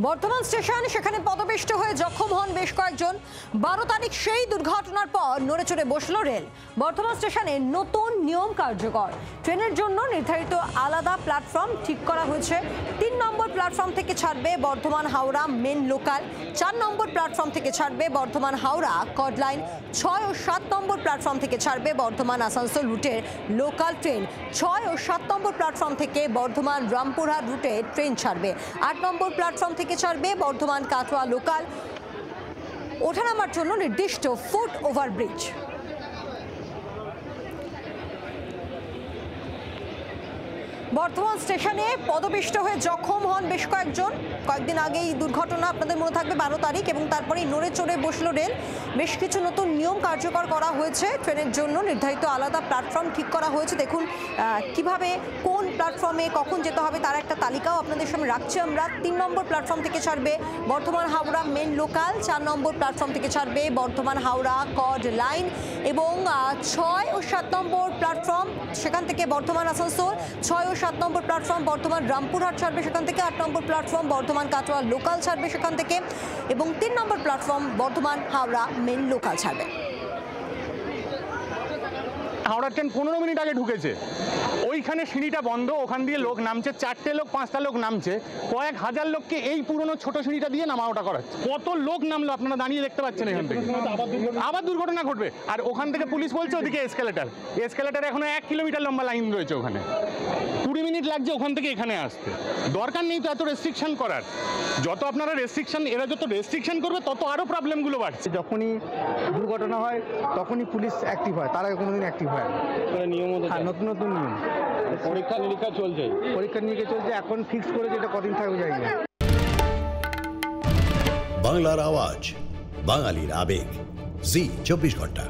Bardhaman station, সেখানে পদপিষ্ট হয়ে জখম হন বেশ কয়েকজন। 12 তারিখ সেই দুর্ঘটনার পর নড়েচড়ে বসল রেল। বর্ধমান স্টেশনে নতুন নিয়ম কার্যকর। ট্রেনের জন্য নির্ধারিত আলাদা প্ল্যাটফর্ম ঠিক করা হয়েছে। 3 নম্বর প্ল্যাটফর্ম থেকে ছাড়বে বর্ধমান হাওড়া মেন লোকাল, 4 নম্বর প্ল্যাটফর্ম থেকে ছাড়বে বর্ধমান হাওড়া কড লাইন, 6 ও 7 নম্বর প্ল্যাটফর্ম থেকে ছাড়বে বর্ধমান আসানসোল রুটের লোকাল ট্রেন, 6 ও 7 নম্বর প্ল্যাটফর্ম থেকে বর্ধমান রামপুরহাট রুটে ট্রেন ছাড়বে, 8 নম্বর প্ল্যাটফর্ম থেকে ছাড়বে বর্ধমান কাটোয়া লোকাল। ওঠানামার জন্য নির্দিষ্ট ফুট ওভারব্রিজ। বর্ধমান স্টেশনে পদপিষ্ট হয়ে জখম হন বেশ কয়েকজন। কয়েকদিন আগেই দুর্ঘটনা, আপনাদের মনে থাকবে 12 তারিখ, এবং তারপরেই নড়ে চড়ে বসল রেল। বেশ কিছু নতুন নিয়ম কার্যকর করা হয়েছে। ট্রেনের জন্য নির্ধারিত আলাদা প্ল্যাটফর্ম ঠিক করা হয়েছে। দেখুন কিভাবে কোন প্ল্যাটফর্মে কখন যেতে হবে তার একটা তালিকাও আপনাদের সামনে রাখছি আমরা। 3 নম্বর প্ল্যাটফর্ম থেকে ছাড়বে বর্ধমান হাওড়া মেন লোকাল, 4 নম্বর প্ল্যাটফর্ম থেকে ছাড়বে বর্ধমান হাওড়া কড লাইন, এবং 6 ও 7 নম্বর প্ল্যাটফর্ম সেখান থেকে বর্ধমান আসানসোল, 6 ও 7 নম্বর প্ল্যাটফর্ম বর্ধমান রামপুরহাট ছাড়বে সেখান থেকে, 8 number platform Bardhaman Katwa local ছাড়বে সেখান থেকে, এবং 3 number platform Bardhaman Howrah main local ছাড়বে। হাওড়া ট্রেন 15 মিনিট আগে ঢুকেছে, ওইখানে সিঁড়িটা বন্ধ, ওখান দিয়ে লোক নামছে, 4টে লোক 5টা লোক নামছে, কয়েক হাজার লোককে এই পুরনো ছোট সিঁড়িটা দিয়ে নামা ওঠা করা। কত লোক নামলো আপনারা দাঁড়িয়ে দেখতে পাচ্ছেন এখান থেকে। আবার দুর্ঘটনা ঘটবে। আর ওখান থেকে পুলিশ বলছে ওদিকে এসকেলেটার এখনো 1 কিলোমিটার লম্বা লাইন রয়েছে, ওখানে 20 মিনিট লাগছে ওখান থেকে এখানে আসতে। দরকার নেই তো এত রেস্ট্রিকশন করার। যত আপনারা রেস্ট্রিকশন, এরা যত রেস্ট্রিকশন করবে তত আরো প্রবলেমগুলো বাড়ছে। যখনই দুর্ঘটনা হয় তখনই পুলিশ অ্যাক্টিভ হয়, তার আগে কোনোদিন অ্যাক্টিভ হয় না। নিয়ম নতুন নতুন নিয়ম, পরীক্ষা নিরীক্ষা চলছে, এখন ফিক্স করেছে, এটা কদিন থাকবে জানি না। বাংলার আওয়াজ, বাঙালির আবেগ, জি 24 ঘন্টা।